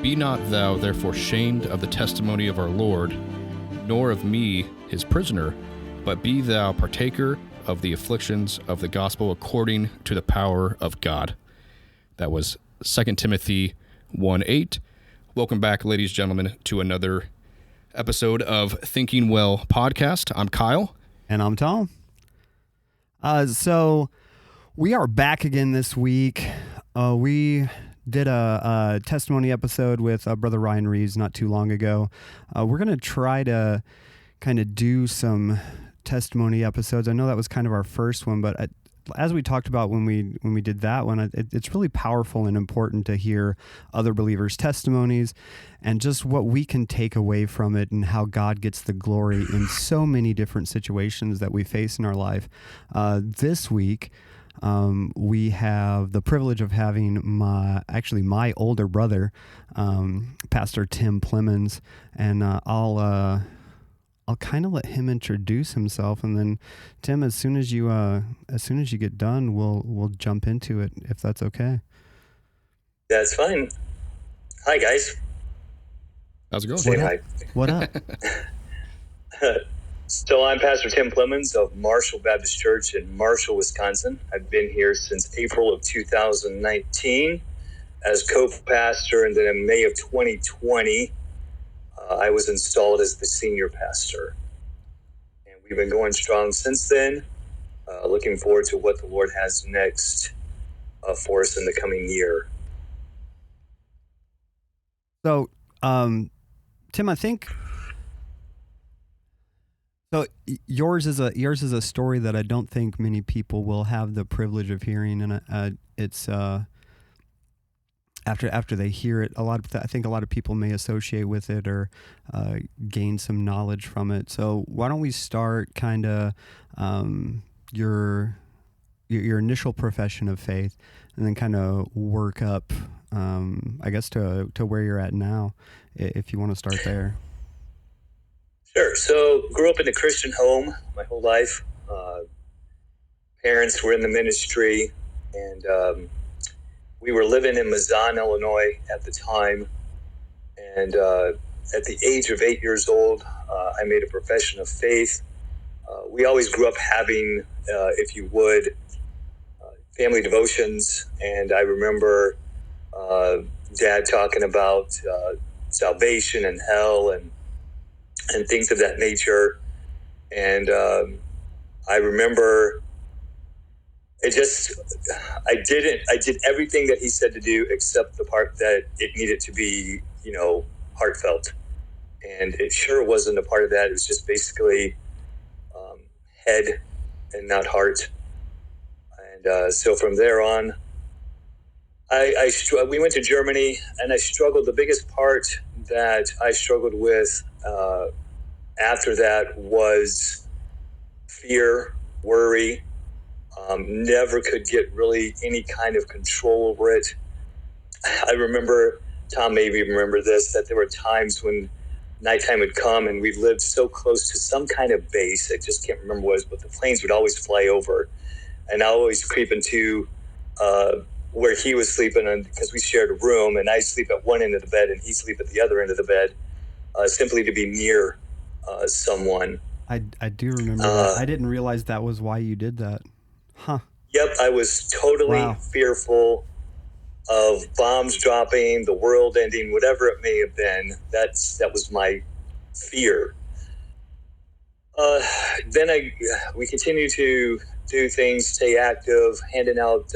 Be not thou therefore shamed of the testimony of our Lord, nor of me his prisoner, but be thou partaker of the afflictions of the gospel according to the power of God. That was 2 Timothy 1:8. Welcome back, ladies and gentlemen, to another episode of Thinking Well podcast. I'm Kyle. And I'm Tom. So we are back again this week. We did a testimony episode with Brother Ryan Reeves not too long ago. We're going to try to kind of do some testimony episodes. I know that was kind of our first one, but as we talked about when we did that one, it's really powerful and important to hear other believers' testimonies and just what we can take away from it and how God gets the glory in so many different situations that we face in our life. This week, we have the privilege of having my older brother, Pastor Tim Plemmons, and I'll kind of let him introduce himself, and then Tim, as soon as you get done, we'll jump into it if that's okay. That's fine. Hi guys. How's it going? Say hi. What up? So I'm Pastor Tim Plemmons of Marshall Baptist Church in Marshall, Wisconsin. I've been here since April of 2019 as co-pastor, and then in May of 2020, I was installed as the senior pastor. And we've been going strong since then, looking forward to what the Lord has next for us in the coming year. So, Tim, I think... So yours is a story that I don't think many people will have the privilege of hearing, and it's after they hear it, I think a lot of people may associate with it or gain some knowledge from it. So why don't we start kind of your initial profession of faith, and then kind of work up, I guess to where you're at now, if you want to start there. Sure. So grew up in a Christian home my whole life. Parents were in the ministry, and we were living in Mazan, Illinois at the time. And at the age of 8 years old, I made a profession of faith. We always grew up having, if you would, family devotions. And I remember Dad talking about salvation and hell and things of that nature. And I remember I did everything that he said to do except the part that it needed to be, heartfelt. And it sure wasn't a part of that. It was just basically head and not heart. And so from there on, we went to Germany, and I struggled. The biggest part that I struggled with after that was fear, worry. Never could get really any kind of control over it. I remember, Tom maybe remember this, that there were times when nighttime would come and we lived so close to some kind of base. I just can't remember what it was, but the planes would always fly over. And I always creep into where he was sleeping, because we shared a room, and I'd sleep at one end of the bed and he'd sleep at the other end of the bed, simply to be near someone. I do remember that. I didn't realize that was why you did that. Huh. Yep, I was totally fearful of bombs dropping, the world ending, whatever it may have been. That was my fear. Then we continued to do things, stay active, handing out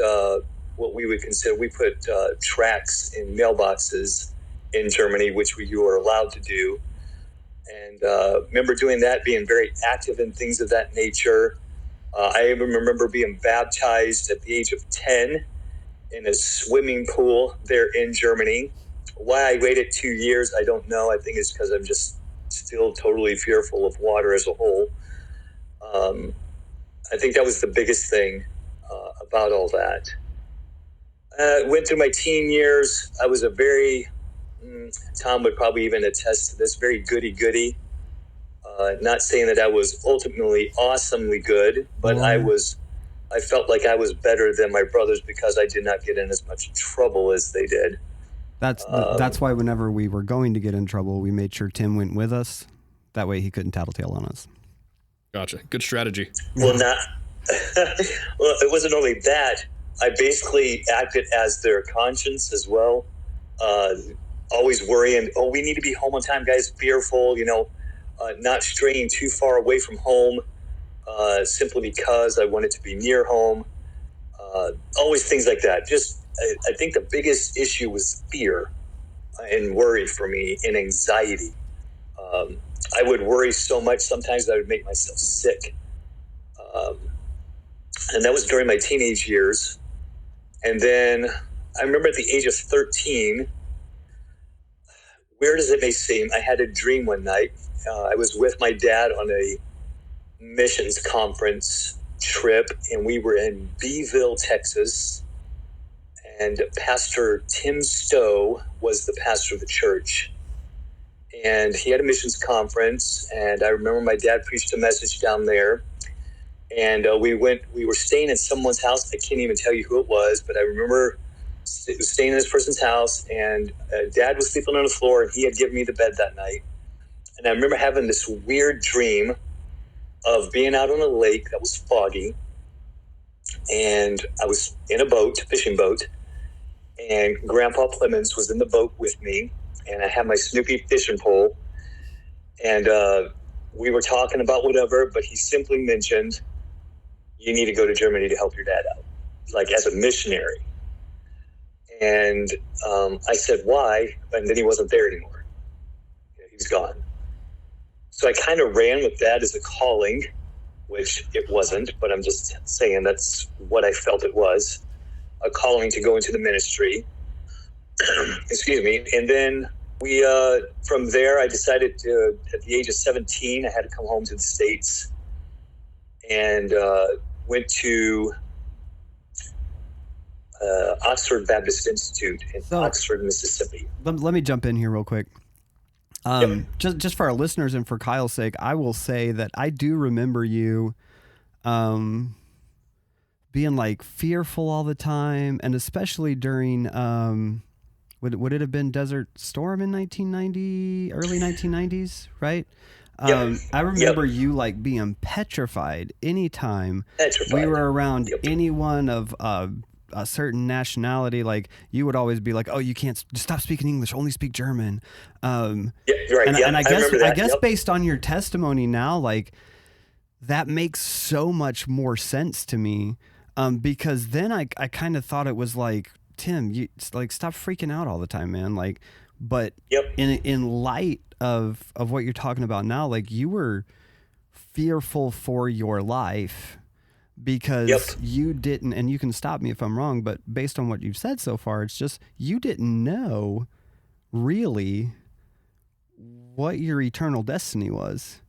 what we would consider, we put tracts in mailboxes in Germany, which you were allowed to do. And remember doing that, being very active in things of that nature. I even remember being baptized at the age of 10 in a swimming pool there in Germany. Why I waited 2 years, I don't know. I think it's because I'm just still totally fearful of water as a whole. I think that was the biggest thing about all that. Went through my teen years. I was a very, Tom would probably even attest to this, very goody-goody. Not saying that I was ultimately awesomely good, but I felt like I was better than my brothers because I did not get in as much trouble as they did. That's why whenever we were going to get in trouble, we made sure Tim went with us. That way he couldn't tattletale on us. Gotcha. Good strategy. Well, well, it wasn't only that. I basically acted as their conscience as well. Always worrying, we need to be home on time, guys, fearful, not straying too far away from home, simply because I wanted to be near home. Always things like that. I think the biggest issue was fear and worry for me, and anxiety. I would worry so much sometimes that I would make myself sick. And that was during my teenage years. And then I remember at the age of 13, weird as it may seem, I had a dream one night. I was with my dad on a missions conference trip, and we were in Beeville, Texas. And Pastor Tim Stowe was the pastor of the church. And he had a missions conference, and I remember my dad preached a message down there. And we were staying at someone's house. I can't even tell you who it was, but I remember staying in this person's house, and Dad was sleeping on the floor, and he had given me the bed that night. And I remember having this weird dream of being out on a lake that was foggy, and I was in a boat, fishing boat, and Grandpa Plemmons was in the boat with me, and I had my Snoopy fishing pole, and we were talking about whatever, but he simply mentioned, you need to go to Germany to help your dad out, like as a missionary. And I said, why? And then he wasn't there anymore. He was gone. So I kind of ran with that as a calling, which it wasn't, but I'm just saying that's what I felt it was, a calling to go into the ministry. Excuse me. And then we, from there, I decided to, at the age of 17, I had to come home to the States, and went to Oxford Baptist Institute in Oxford, Mississippi. Let me jump in here real quick. Just for our listeners and for Kyle's sake, I will say that I do remember you being like fearful all the time, and especially during would it have been Desert Storm in 1990, early 1990s, right? I remember you like being petrified anytime we were around anyone of a certain nationality. Like you would always be like, "Oh, you can't stop speaking English; only speak German." You're right. And I guess based on your testimony now, like that makes so much more sense to me. Because then I kind of thought it was like, Tim, you like stop freaking out all the time, man. Like, but in light of what you're talking about now, like you were fearful for your life because you didn't, and you can stop me if I'm wrong, but based on what you've said so far, it's just you didn't know really what your eternal destiny was.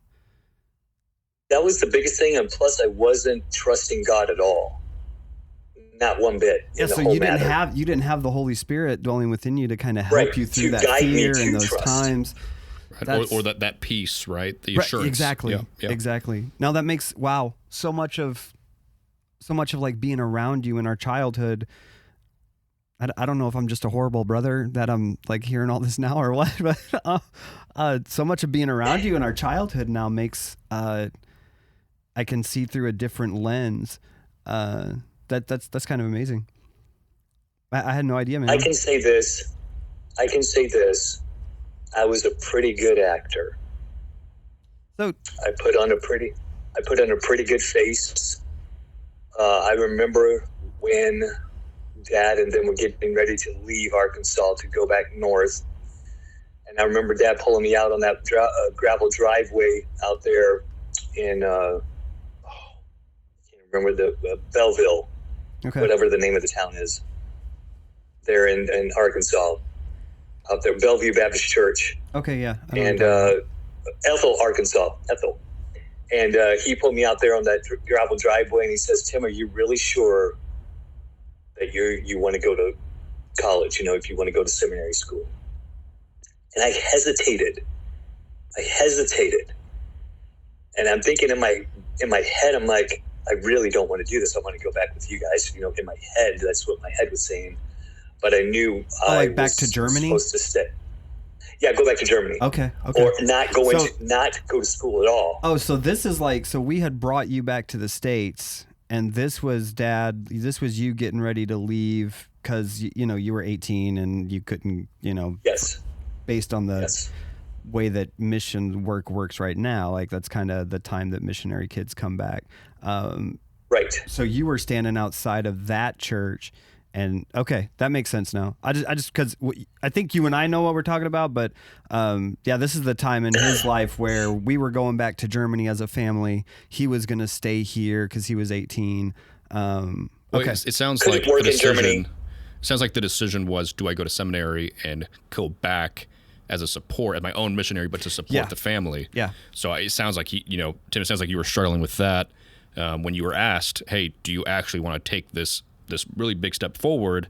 That was the biggest thing, and plus I wasn't trusting God at all. Not one bit. Yeah, so you didn't have the Holy Spirit dwelling within you to kind of help you through that fear and those times. Right. Or that peace, right? The assurance. Exactly. Exactly. Now that makes so much of like being around you in our childhood. I don't know if I'm just a horrible brother that I'm like hearing all this now or what, but so much of being around you in our childhood now makes I can see through a different lens. That's kind of amazing. I had no idea, man. I can say this. I was a pretty good actor. So I put on a pretty good face. I remember when Dad and them were getting ready to leave Arkansas to go back north, and I remember Dad pulling me out on that gravel driveway out there in I can't remember the Belleville, whatever the name of the town is, there in Arkansas. Out there, Bellevue Baptist Church. Okay, yeah. And Ethel, Arkansas. Ethel. And he pulled me out there on that gravel driveway, and he says, Tim, are you really sure that you want to go to college, if you want to go to seminary school? And I hesitated. And I'm thinking in my head, I'm like, I really don't want to do this. I want to go back with you guys. In my head, that's what my head was saying. but I knew back to Germany? Supposed to stay. Yeah, go back to Germany. Okay. Or not go to school at all. Oh, so this is so we had brought you back to the States, and this was you getting ready to leave because, you were 18 and you couldn't, Yes. Based on the way that mission work works right now, that's kind of the time that missionary kids come back. Right. So you were standing outside of that church. And okay, that makes sense now. I just because I think you and I know what we're talking about, but this is the time in his life where we were going back to Germany as a family. He was going to stay here because he was 18. Okay, it sounds like the decision. Sounds like the decision was: do I go to seminary and go back as a support, as my own missionary, but to support the family? Yeah. So it sounds like Tim. It sounds like you were struggling with that when you were asked, "Hey, do you actually want to take this really big step forward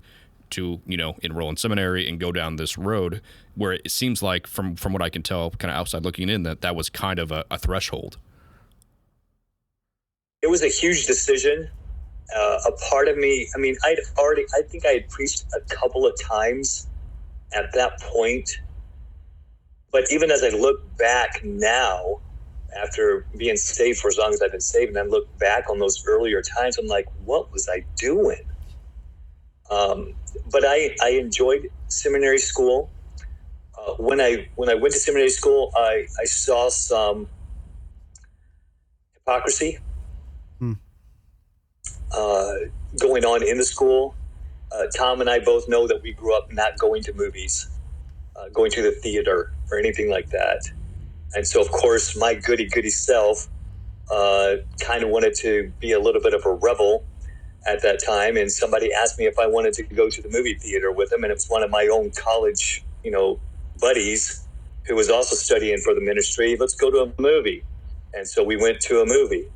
to, enroll in seminary and go down this road," where it seems like from what I can tell, kind of outside looking in, that was kind of a threshold. It was a huge decision. A part of me, I think I had preached a couple of times at that point, but even as I look back now, after being saved for as long as I've been saved, and I look back on those earlier times, I'm like, what was I doing? But I enjoyed seminary school. When I went to seminary school, I saw some hypocrisy going on in the school. Tom and I both know that we grew up not going to movies, going to the theater or anything like that. And so, of course, my goody self kind of wanted to be a little bit of a rebel at that time. And somebody asked me if I wanted to go to the movie theater with them. And it was one of my own college, buddies who was also studying for the ministry. Let's go to a movie. And so we went to a movie.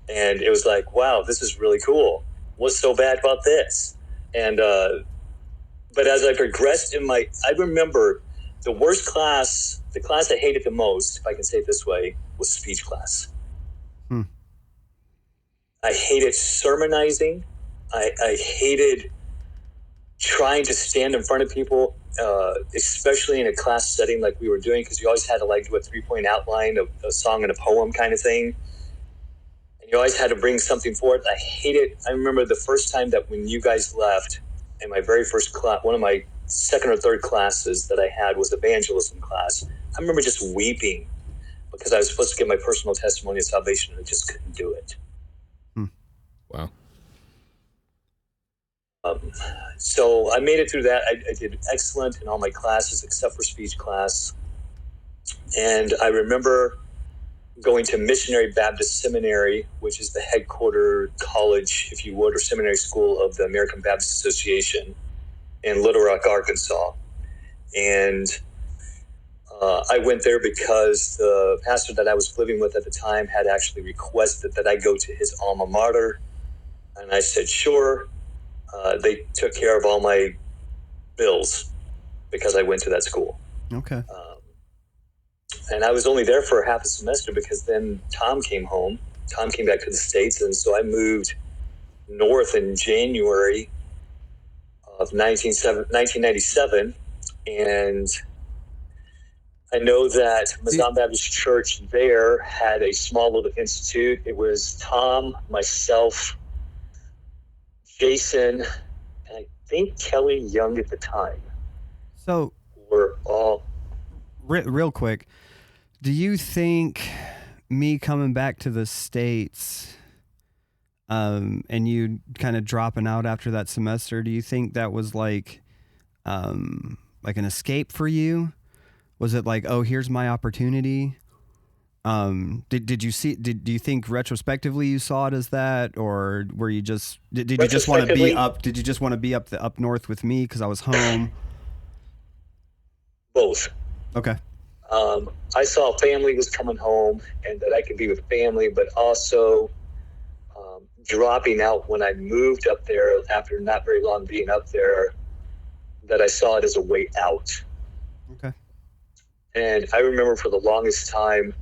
And it was like, wow, this is really cool. What's so bad about this? And but as I progressed I remember the worst class, the class I hated the most, if I can say it this way, was speech class. I hated sermonizing. I hated trying to stand in front of people, especially in a class setting like we were doing, because you always had to do a 3-point outline of a song and a poem kind of thing. And you always had to bring something forth. I hated. I remember the first time that when you guys left, in my very first class, one of my second or third classes that I had was evangelism class. I remember just weeping because I was supposed to give my personal testimony of salvation and I just couldn't do it. Wow. So I made it through that. I did excellent in all my classes except for speech class. And I remember going to Missionary Baptist Seminary, which is the headquarter college, if you would, or seminary school of the American Baptist Association in Little Rock, Arkansas. And I went there because the pastor that I was living with at the time had actually requested that I go to his alma mater. And I said, sure. They took care of all my bills because I went to that school. Okay. And I was only there for half a semester because then Tom came home. Tom came back to the States. And so I moved north in January of 1997. And I know that Mazan Baptist Church there had a small little institute. It was Tom, myself, Jason, and I think Kelly Young at the time. So we're all real quick. Do you think me coming back to the States, and you kind of dropping out after that semester, do you think that was like an escape for you? Was it like, oh, here's my opportunity? Did you you think retrospectively you saw it as that, or were you just did you just want to be up? Did you just want to be up north with me because I was home? Both. Okay. I saw family was coming home and that I could be with family, but also dropping out when I moved up there after not very long being up there, that I saw it as a way out. Okay. And I remember for the longest time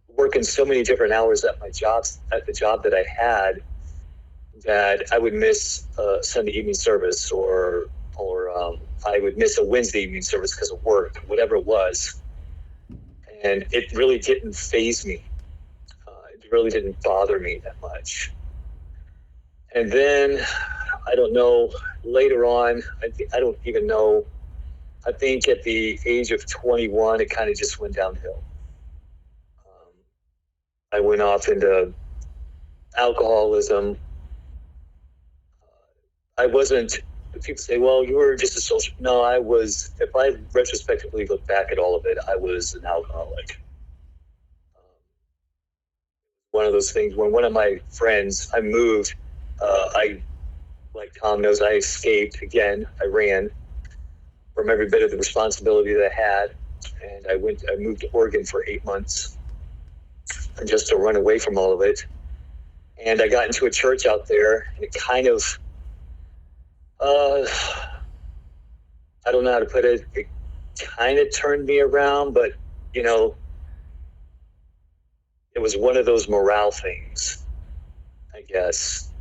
working so many different hours at my jobs, at the job that I had, that I would miss Sunday evening service, or I would miss a Wednesday evening service because of work, whatever it was. And it really didn't faze me. It really didn't bother me that much. And then, I don't know, later on, I don't even know, I think at the age of 21, it kind of just went downhill. I went off into alcoholism. I wasn't, people say, well, you were just a social. No, I was, if I retrospectively look back at all of it, I was an alcoholic. One of those things when one of my friends, I moved, like Tom knows, I escaped again. I ran from every bit of the responsibility that I had. And I moved to Oregon for 8 months just to run away from all of it. And I got into a church out there, and it kind of, I don't know how to put it. It kind of turned me around, but, you know, it was one of those morale things, I guess,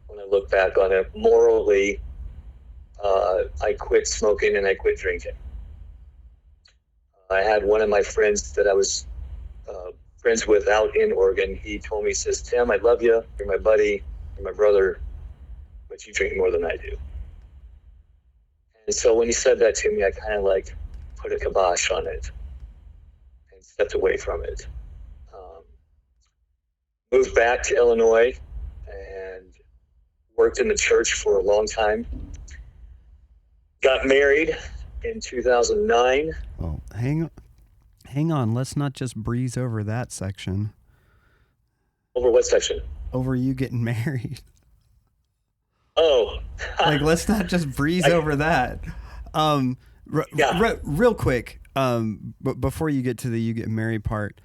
when I look back on it. Morally, I quit smoking and I quit drinking. I had one of my friends that I was friends with out in Oregon. He told me, he says, Tim, I love you. You're my buddy. You're my brother, but you drink more than I do. And so when he said that to me, I kind of like put a kibosh on it and stepped away from it. Moved back to Illinois and worked in the church for a long time. Got married in 2009. Well, hang on. Let's not just breeze over that section. Over what section? Over you getting married. Oh. Like, let's not just breeze over that. Real quick, but before you get to the you get married part,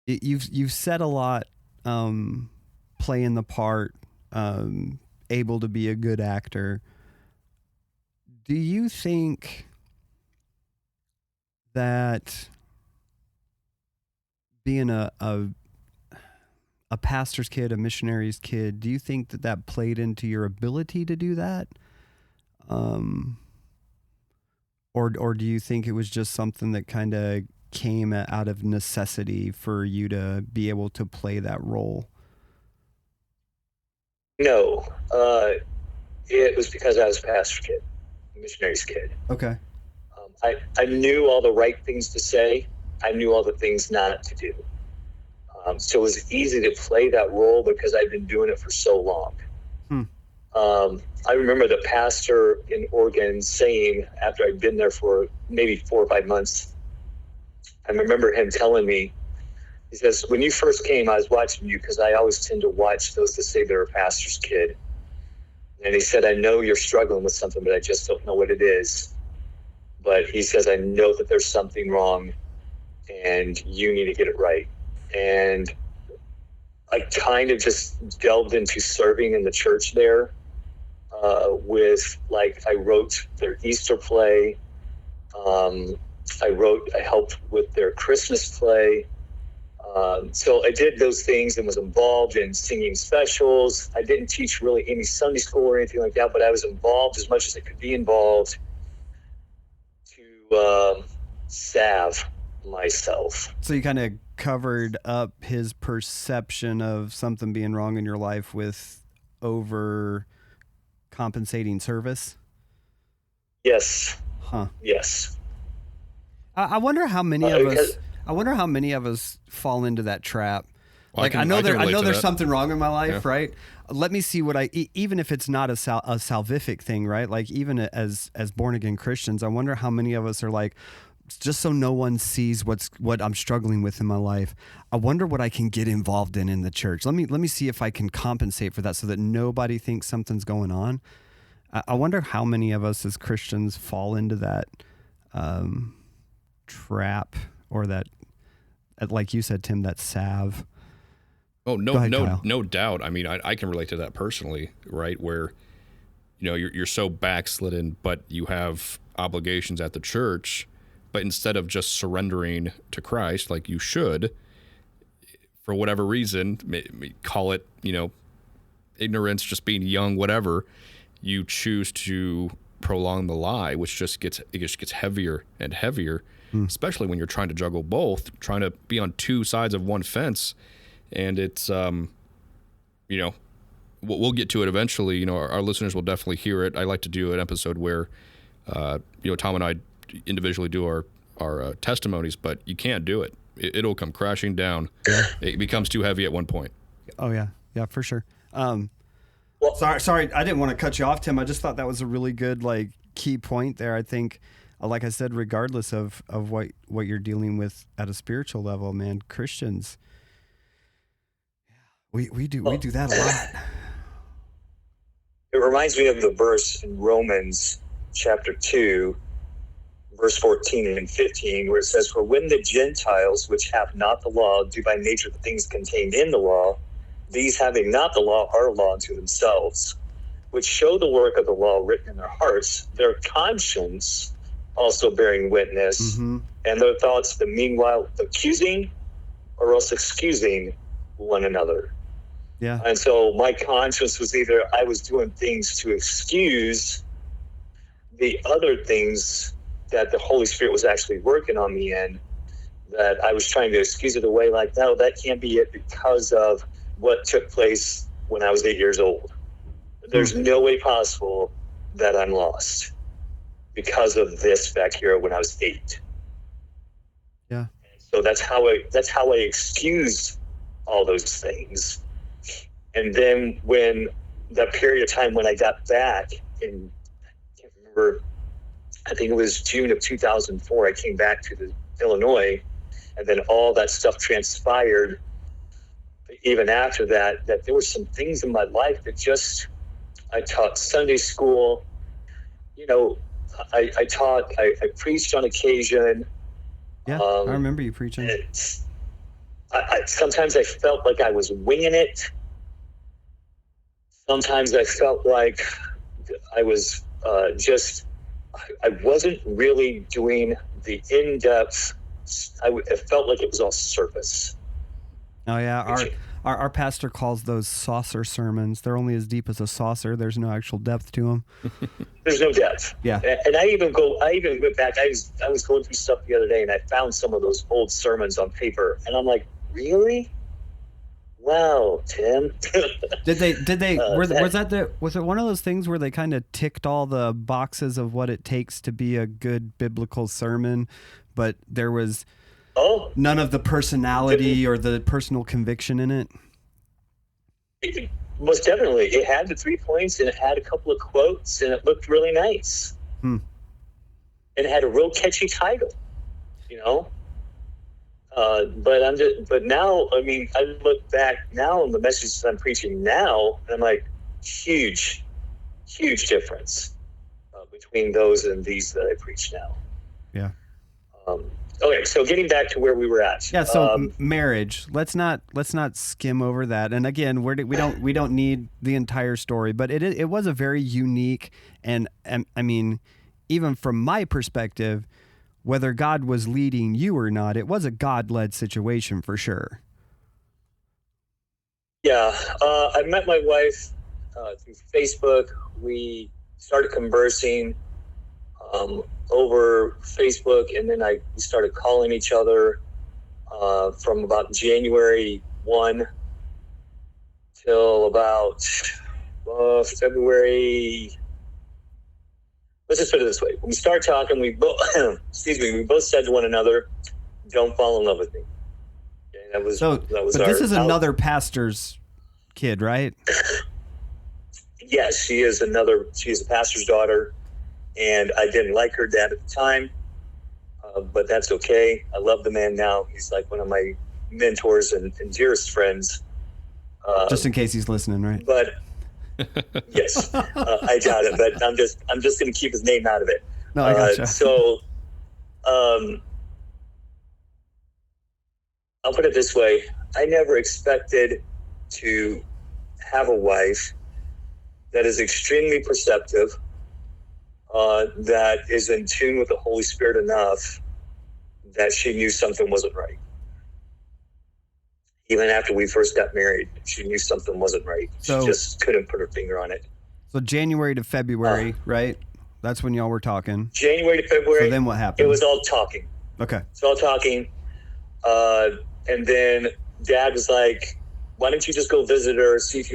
you've said a lot, playing the part, able to be a good actor. Do you think that being a pastor's kid, a missionary's kid, do you think that played into your ability to do that? Or do you think it was just something that kind of came out of necessity for you to be able to play that role? No, it was because I was a pastor's kid, a missionary's kid. Okay. I knew all the right things to say. I knew all the things not to do. So it was easy to play that role because I'd been doing it for so long. I remember the pastor in Oregon saying, after I'd been there for maybe 4 or 5 months, I remember him telling me, he says, when you first came, I was watching you because I always tend to watch those that say they're a pastor's kid. And he said, I know you're struggling with something, but I just don't know what it is. But he says, I know that there's something wrong and you need to get it right. And I kind of just delved into serving in the church there with, like, I wrote their Easter play. I helped with their Christmas play. So I did those things and was involved in singing specials. I didn't teach really any Sunday school or anything like that, but I was involved as much as I could be involved to salve myself. So you kind of covered up his perception of something being wrong in your life with over compensating service? Yes. Huh. Yes. I wonder how many of us. I wonder how many of us fall into that trap. Well, like I know there's that. something wrong in my life, Yeah. right? Let me see what even if it's not a salvific thing, right? Like even as born again Christians, I wonder how many of us are like, just so no one sees what I'm struggling with in my life, I wonder what I can get involved in the church. Let me see if I can compensate for that so that nobody thinks something's going on. I wonder how many of us as Christians fall into that trap, or that, like you said, Tim, that salve. Oh, Go ahead, Kyle. no doubt. I mean, I can relate to that personally, right? Where, you know, you're so backslidden, but you have obligations at the church, but instead of just surrendering to Christ like you should, for whatever reason, call it, ignorance, just being young, whatever, you choose to prolong the lie, which just gets heavier and heavier, especially when you're trying to juggle both, trying to be on two sides of one fence. And it's, we'll get to it eventually. Our listeners will definitely hear it. I like to do an episode where, Tom and I individually do our testimonies, but you can't do it. It'll come crashing down. It becomes too heavy at one point. Oh yeah. Yeah, for sure. Sorry, I didn't want to cut you off, Tim. I just thought that was a really good, key point there. I think, like I said, regardless of what you're dealing with at a spiritual level, man, Christians, we do that a lot. It reminds me of the verse in Romans chapter 2, verse 14 and 15, where it says, "For when the Gentiles, which have not the law, do by nature the things contained in the law, these having not the law are a law unto themselves, which show the work of the law written in their hearts, their conscience also bearing witness, and their thoughts the meanwhile accusing or else excusing one another." Yeah. And so my conscience was either I was doing things to excuse the other things that the Holy Spirit was actually working on me in, that I was trying to excuse it away, like, no, that can't be it because of what took place when I was 8 years old. There's no way possible that I'm lost because of this back here when I was 8. Yeah. So that's how I excused all those things. And then when that period of time when I got back in, I can't remember, I think it was June of 2004, I came back to Illinois, and then all that stuff transpired. Even after that there were some things in my life that I taught Sunday school, I preached on occasion. Yeah, I remember you preaching. Sometimes I felt like I was winging it. Sometimes I felt like I was I wasn't really doing the in-depth. It felt like it was all surface. Oh yeah, our pastor calls those saucer sermons. They're only as deep as a saucer. There's no actual depth to them. There's no depth. Yeah. And I even went back. I was going through stuff the other day, and I found some of those old sermons on paper, and I'm like, really? Wow, Tim. Was it one of those things where they kind of ticked all the boxes of what it takes to be a good biblical sermon, but there was none of the personality or the personal conviction in it? Most definitely. It had the 3 points, and it had a couple of quotes, and it looked really nice. And it had a real catchy title, But now, I look back now on the messages I'm preaching now, and I'm like, huge difference between those and these that I preach now. Yeah. Okay, so getting back to where we were at. Yeah. So marriage. Let's not skim over that. And again, we don't need the entire story, but it was a very unique and even from my perspective, whether God was leading you or not, it was a God-led situation for sure. Yeah. I met my wife through Facebook. We started conversing over Facebook, and then we started calling each other from about January 1 till about February. Let's just put it this way. When we started talking, we both said to one another, "Don't fall in love with me." Okay, that was this is another pastor's kid, right? Yes, she is a pastor's daughter, and I didn't like her dad at the time, but that's okay. I love the man now. He's like one of my mentors and dearest friends. Just in case he's listening, right? But yes, I doubt it, but I'm just going to keep his name out of it. No, I gotcha. So, I'll put it this way. I never expected to have a wife that is extremely perceptive, that is in tune with the Holy Spirit enough that she knew something wasn't right. Even after we first got married, she knew something wasn't right. She just couldn't put her finger on it. So January to February, right? That's when y'all were talking. January to February. So then what happened? It was all talking. Okay. It's all talking. And then Dad was like, why don't you just go visit her, see if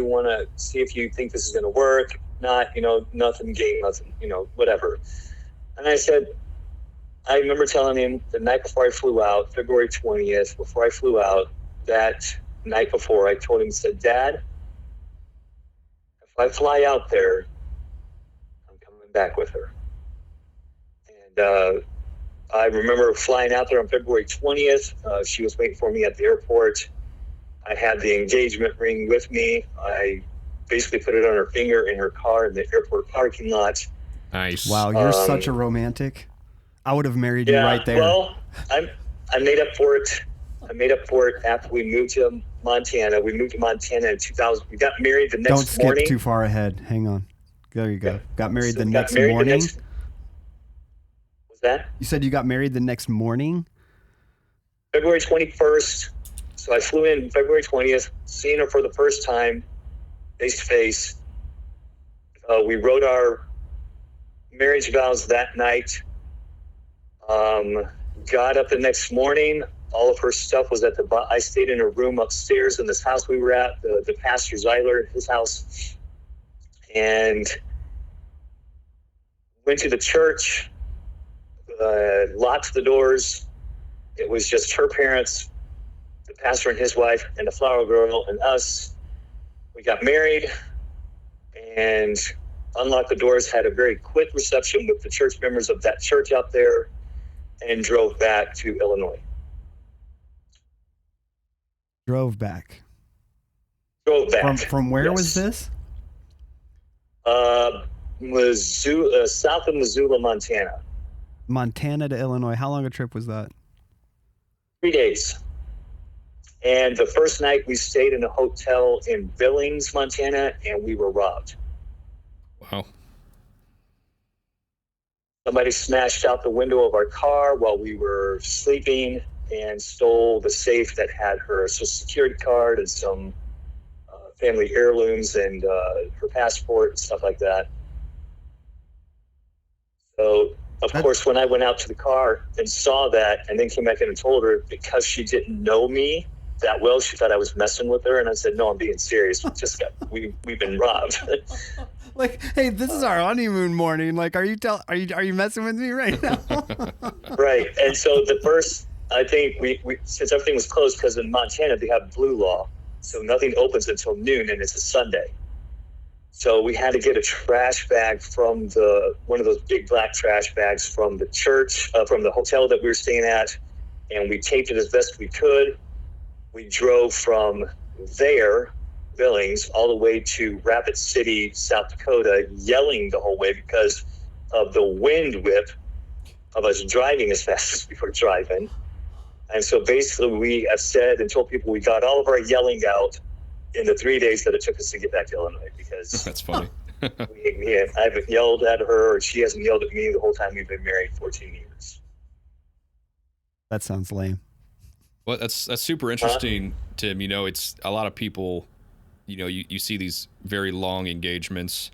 you think this is going to work. Not, nothing gain, nothing, whatever. And I said, I remember telling him the night before I flew out, February 20th, before I flew out, that night before, I told him, said, Dad, if I fly out there, I'm coming back with her. And I remember flying out there on February 20th. She was waiting for me at the airport. I had the engagement ring with me. I basically put it on her finger in her car in the airport parking lot. Nice. Wow, you're such a romantic. I would have married you right there. Well, I made up for it. I made up for it after we moved to Montana. We moved to Montana in 2000. We got married the next morning. Don't skip too far ahead. Hang on. There you go. Yeah. Got married the next morning. What's that? You said you got married the next morning? February 21st. So I flew in February 20th, seeing her for the first time, face to face. We wrote our marriage vows that night. Got up the next morning. All of her stuff was I stayed in her room upstairs in this house we were at, the Pastor Zeiler, his house, and went to the church, locked the doors. It was just her parents, the pastor and his wife, and the flower girl and us. We got married and unlocked the doors, had a very quick reception with the church members of that church out there, and drove back to Illinois. Drove back. From where yes. was this? South of Missoula, Montana. Montana to Illinois. How long a trip was that? 3 days. And the first night we stayed in a hotel in Billings, Montana, and we were robbed. Wow. Somebody smashed out the window of our car while we were sleeping and stole the safe that had her Social Security card and some family heirlooms and her passport and stuff like that. So, of course, when I went out to the car and saw that and then came back in and told her, because she didn't know me that well, she thought I was messing with her. And I said, no, I'm being serious. We've been robbed. Like, hey, this is our honeymoon morning. Like, are you messing with me right now? Right. And so I think we since everything was closed, because in Montana they have blue law, so nothing opens until noon, and it's a Sunday. So we had to get a trash bag from one of those big black trash bags from the church, from the hotel that we were staying at, and we taped it as best we could. We drove from there, Billings, all the way to Rapid City, South Dakota, yelling the whole way because of the wind whip of us driving as fast as we were driving. And so basically we have said and told people we got all of our yelling out in the 3 days that it took us to get back to Illinois, because that's funny. I haven't yelled at her, or she hasn't yelled at me the whole time we've been married 14 years. That sounds lame. Well, that's super interesting, Tim. It's a lot of people, you see these very long engagements,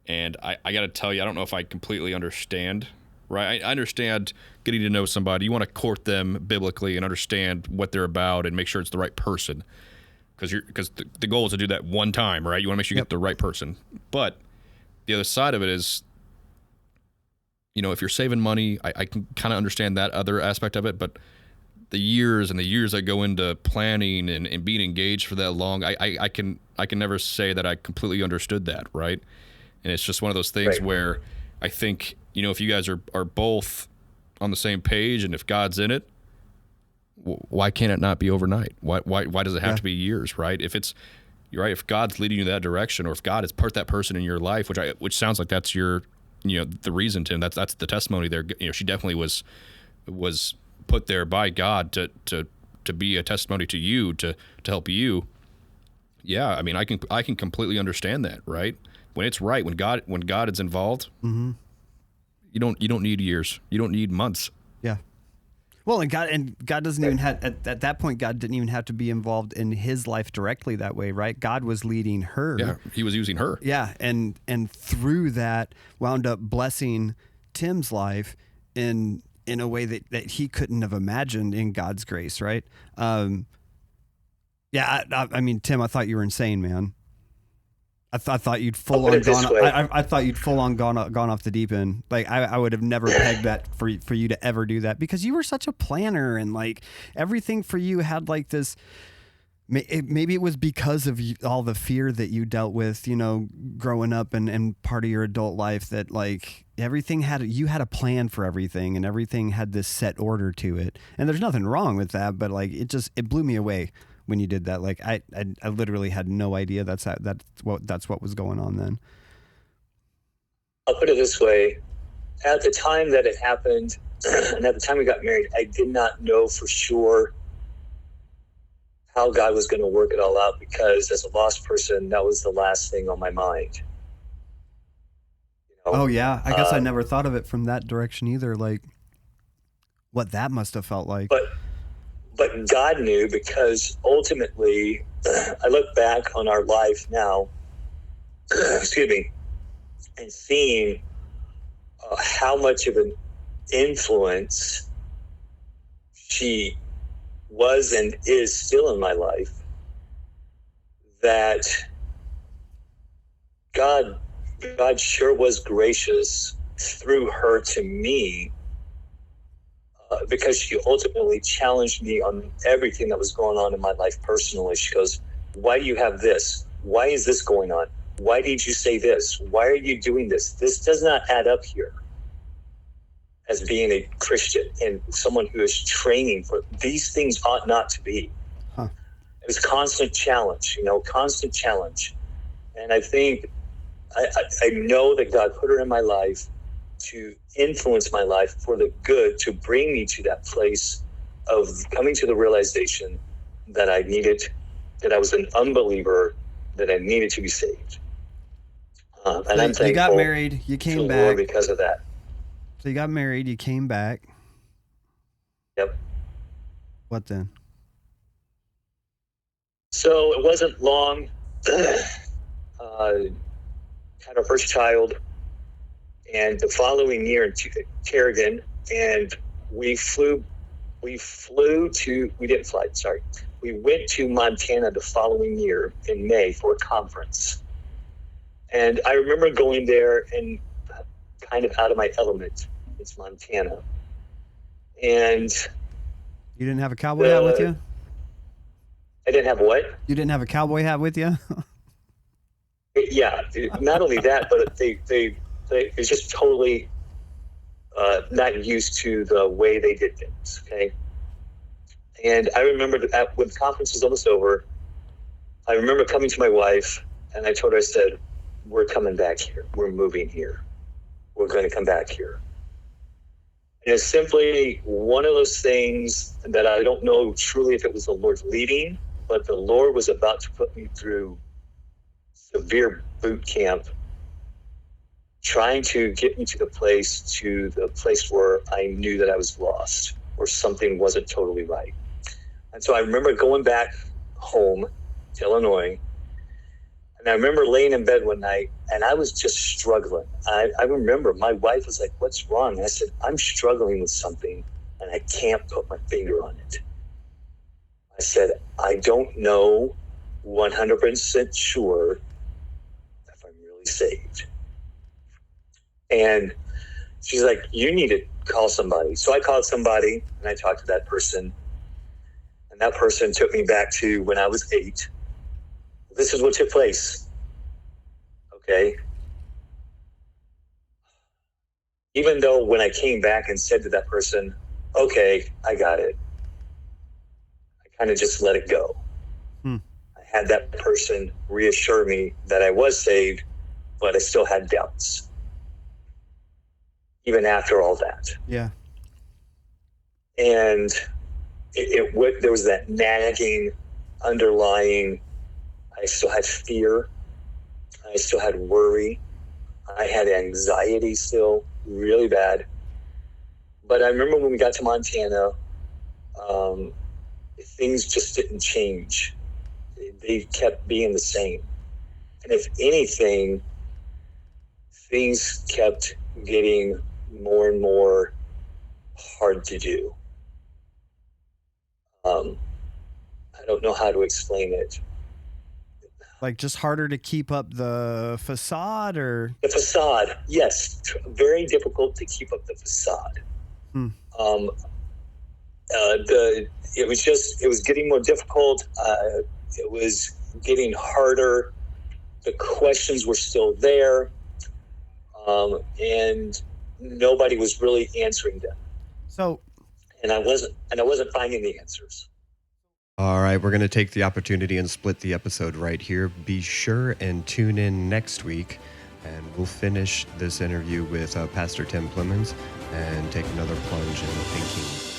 and I got to tell you, I don't know if I completely understand. Right, I understand getting to know somebody. You want to court them biblically and understand what they're about and make sure it's the right person, because the goal is to do that one time, right? You want to make sure you get the right person. But the other side of it is, if you're saving money, I can kind of understand that other aspect of it. But the years and the years that go into planning and being engaged for that long, I can never say that I completely understood that, right? And it's just one of those things where I think, if you guys are both on the same page, and if God's in it, why can't it not be overnight? Why does it have to be years, right? You're right. If God's leading you that direction, or if God has put that person in your life, which sounds like that's your, the reason, Tim. That's the testimony there. She definitely was put there by God to be a testimony to you, to help you. Yeah, I mean, I can completely understand that, right? When it's right, when God is involved. Mm-hmm. You don't need years. You don't need months. Yeah. Well, and God doesn't even have at that point. God didn't even have to be involved in his life directly that way, right? God was leading her. Yeah, he was using her. Yeah, and through that wound up blessing Tim's life in a way that he couldn't have imagined in God's grace, right? I mean, Tim, I thought you were insane, man. I thought you'd full on gone. I thought you'd full on gone off the deep end. Like I would have never pegged that for you to ever do that, because you were such a planner, and like everything for you had like this. Maybe it was because of all the fear that you dealt with, growing up and part of your adult life, that like everything you had a plan for everything, and everything had this set order to it. And there's nothing wrong with that, but like it blew me away when you did that. Like I literally had no idea that's what was going on then. I'll put it this way. At the time that it happened, and at the time we got married, I did not know for sure how God was going to work it all out, because as a lost person, that was the last thing on my mind. Oh yeah. I guess I never thought of it from that direction either. Like what that must have felt like. But God knew, because ultimately, I look back on our life now, excuse me, and seeing how much of an influence she was and is still in my life, that God sure was gracious through her to me, because she ultimately challenged me on everything that was going on in my life personally. She goes, why do you have this? Why is this going on? Why did you say this? Why are you doing this? This does not add up here. As being a Christian and someone who is training for these things ought not to be. It was constant challenge, constant challenge. And I think, I know that God put her in my life to influence my life for the good, to bring me to that place of coming to the realization that that I was an unbeliever, that I needed to be saved. And I'm thankful. You got married, you came back. Lord because of that. So you got married, you came back. Yep. What then? So it wasn't long. Had our first child, and the following year in Kerrigan, and we went to Montana the following year in May for a conference. And I remember going there and kind of out of my element. It's Montana. And you didn't have a cowboy hat with you? I didn't have what? You didn't have a cowboy hat with you? Yeah. Not only that, but they it's just totally not used to the way they did things. Okay. And I remember that when the conference was almost over, I remember coming to my wife, and I told her, I said, we're coming back here. We're moving here. We're going to come back here. And it's simply one of those things that I don't know truly if it was the Lord's leading, but the Lord was about to put me through severe boot camp, trying to get me to the place where I knew that I was lost, or something wasn't totally right. And so I remember going back home to Illinois, and I remember laying in bed one night, and I was just struggling. I remember my wife was like, what's wrong? And I said, I'm struggling with something, and I can't put my finger on it. I said, I don't know 100% sure if I'm really saved. And she's like, you need to call somebody. So I called somebody, and I talked to that person. And that person took me back to when I was 8. This is what took place. Okay. Even though when I came back and said to that person, okay, I got it, I kind of just let it go. I had that person reassure me that I was saved, but I still had doubts. Even after all that. Yeah. And there was that nagging, underlying, I still had fear. I still had worry. I had anxiety still, really bad. But I remember when we got to Montana, things just didn't change. They kept being the same. And if anything, things kept getting more and more hard to do. I don't know how to explain it. Like just harder to keep up the facade, or? The facade, yes. Very difficult to keep up the facade. It was getting more difficult. It was getting harder. The questions were still there. And nobody was really answering them. And I wasn't finding the answers. All right, we're going to take the opportunity and split the episode right here. Be sure and tune in next week, and we'll finish this interview with Pastor Tim Plemmons and take another plunge in thinking